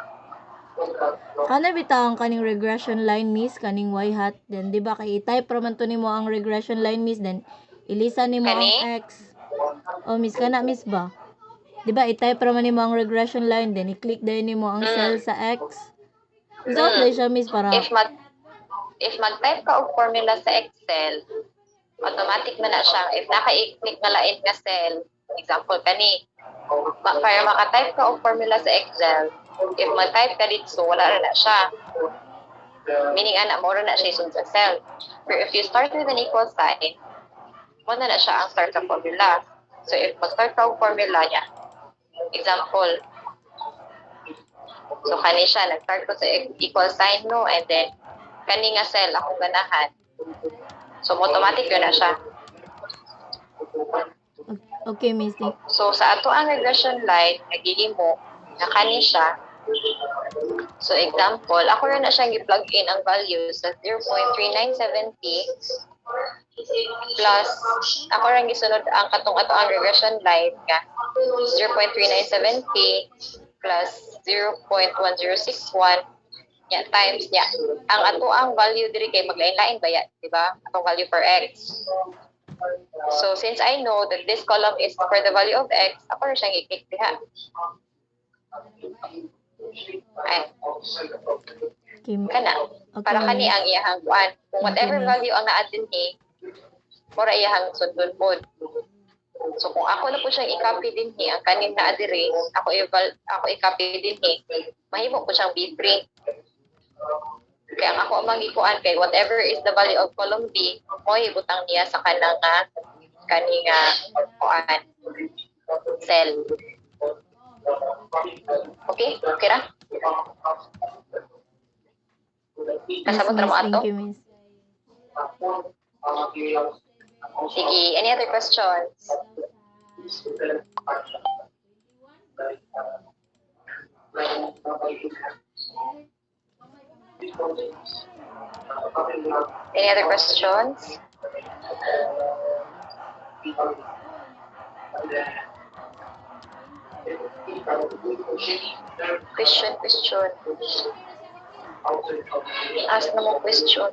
Kana bitaw ang kaning regression line, miss, kaning y hat. Then, di ba, kay i-type ra man to nimo ang regression line, miss, then ilisa nimo ang Kani? x. Oh, miss, kana, miss ba? Di ba, i-type ra man nimo ang regression line, then i-click dahil nimo ang cell sa x. Unsaon dahil siya, miss, para... If mag-type ka og formula sa Excel, automatic na siya. If naka-click na lain nga cell, example kani, para maka-type ka og formula sa Excel, if mag-type ka dito, wala na siya. Meaning, mo na siya isunod sa cell. Pero if you start with an equal sign, mo na siya ang start sa formula. So, if mag-start ka og formula niya, example, so kani siya, nag-start ko sa equal sign, no, and then, kani nga cell akong ganahan. So, automatic yun na siya. Okay, miss. So, sa ato ang regression line, nagihimo na kani siya. So, example, ako rin na siyang i-plug in ang value sa 0.3970 plus, ako rin gisunod ang katong ato ang regression line nga 0.3970 plus 0.1061 niya times niya. Ang ato ang value diri kay maglain-lain ba yan, di ba? Atong value for x. So since I know that this column is for the value of x, ako rin siyang i-click diha. Ay. Okay, Kana. Para kani ang iyahang kuan. Kung whatever value ang naa din ni, mura iyahang sundon pod. So kung ako na po siyang i-copy din ni ang kanin na adire, ako i-copy din ni, mahimo ko siyang B-print. Kaya ang ako amang ikuan kay whatever is the value of column B, mo ibutang niya sa kanang kaning kuan cell. Okay? Okay ra? Kasabot ra mo ato? Thank you, miss. Sige, any other questions? Any other questions? Question. Ask na mo question.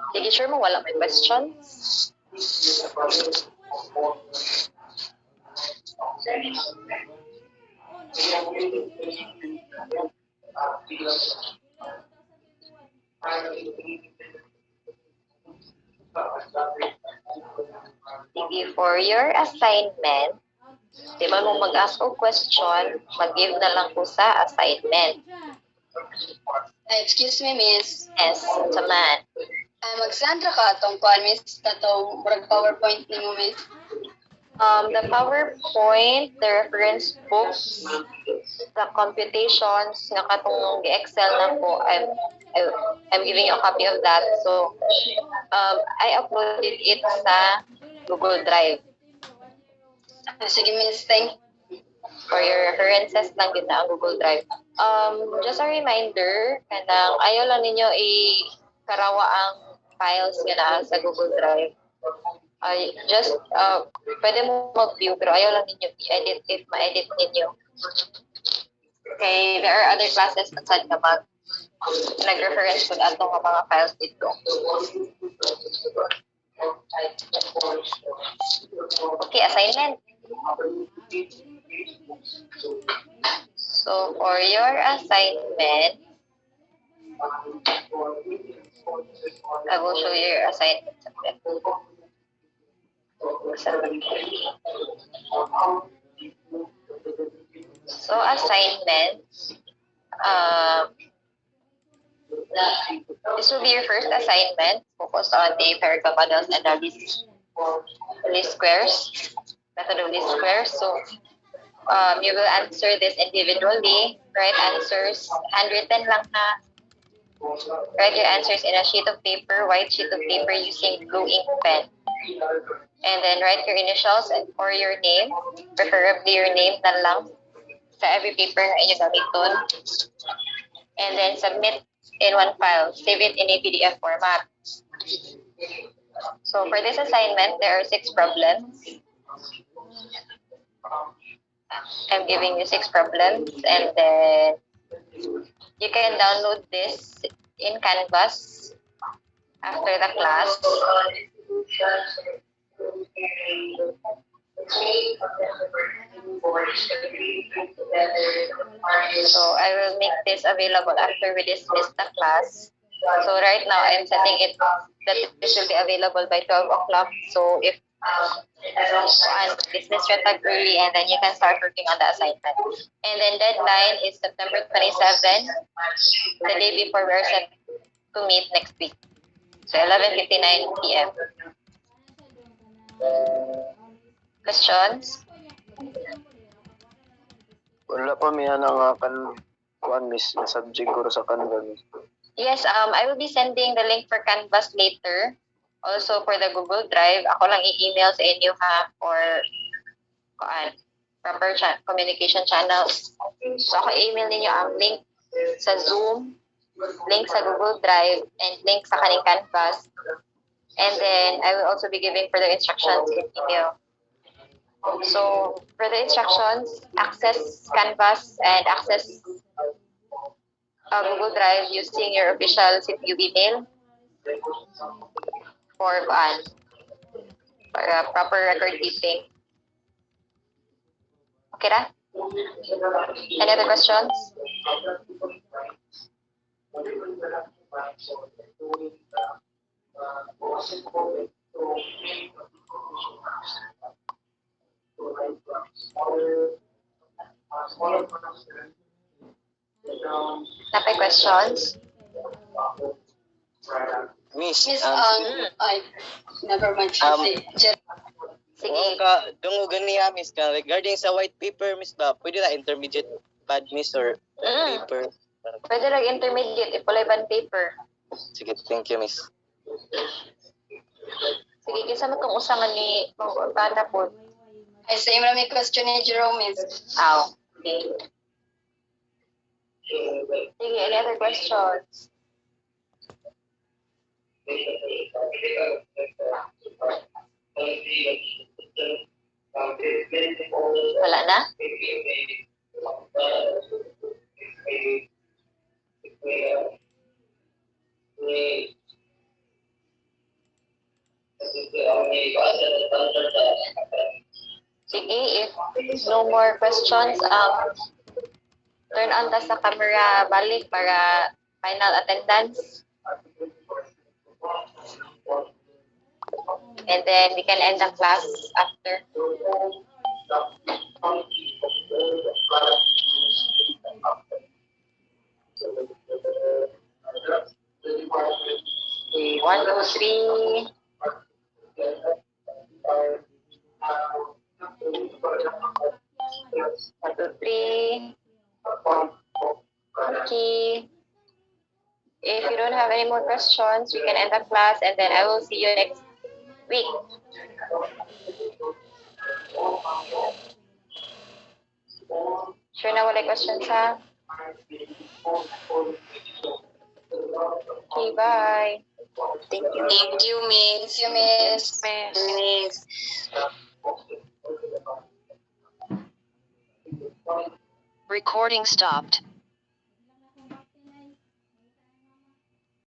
Sige, sure mo wala may questions? Sige, for your assignment, di ba mo mag-ask og question, mag-give na lang ko sa assignment. Excuse me, miss. Yes, sa man. Mag-send ra ka atong kuan, miss, katong murag PowerPoint nimo, miss. The PowerPoint, the reference books, the computations, nga katong Excel na po, I'm giving you a copy of that. So, I uploaded it sa Google Drive. Sige, miss, thank For your references lang din na ang Google Drive. Just a reminder, kanang ayaw lang ninyo i-karawa ang files nga na sa Google Drive. Just, pwede mo mag-view, pero ayaw lang ninyo i-edit if ma-edit ninyo. Okay, there are other classes na saan ka nag-reference ko na itong mga files dito. Okay, assignment. So, for your assignment, I will show you your assignment. So, assignment, this will be your first assignment. Focus on the empirical models and the least squares, method of least squares. So, you will answer this individually. Write answers, handwritten lang na. Write your answers in a sheet of paper, white sheet of paper using blue ink pen. And then write your initials or your name, preferably your name na lang sa every paper na inyo gamiton. And then submit in one file. Save it in a PDF format. So for this assignment, there are 6 problems. I'm giving you 6 problems, and then you can download this in Canvas after the class. So I will make this available after we dismiss the class. So right now I'm setting it that this will be available by 12 o'clock. So if dismiss your tag early, and then you can start working on the assignment. And then deadline is September 27, the day before we're set to meet next week. So 11:59 p.m. Questions? Wala pa miya nga kuan miss na subject ko sa Canva. Yes, I will be sending the link for Canvas later. Also for the Google Drive, ako lang i-email sa inyo ha, or proper communication channels. So ako i-email ninyo ang link sa Zoom, link sa Google Drive, and link sa kaning Canvas. And then I will also be giving further instructions in email. So for the instructions, access Canvas and access Google Drive using your official CPU email for proper record keeping. Okay na? Any other questions? Napay questions? Miss, Miss, I never mind. Sige. Dungo ganiya, miss ka. Regarding sa white paper, miss ba, pwede na intermediate pad, miss, or paper? Pwede lang intermediate, ipulay ban paper. Sige, thank you, miss. Sige, kisa mo itong usangan ni Bana po. Ay, same lang may question ni Jerome, miss. Okay. Sige, any other questions? Wala na? Okay, if no more questions, turn on ta sa camera balik para final attendance. And then we can end the class after. Okay, 1, 2, 3. 1, 2, 3. Okay. If you don't have any more questions, we can end the class and then I will see you next week. Sure na wala questions ha? Okay, bye. Thank you, Miss. Thank you, Miss. Miss. Recording stopped.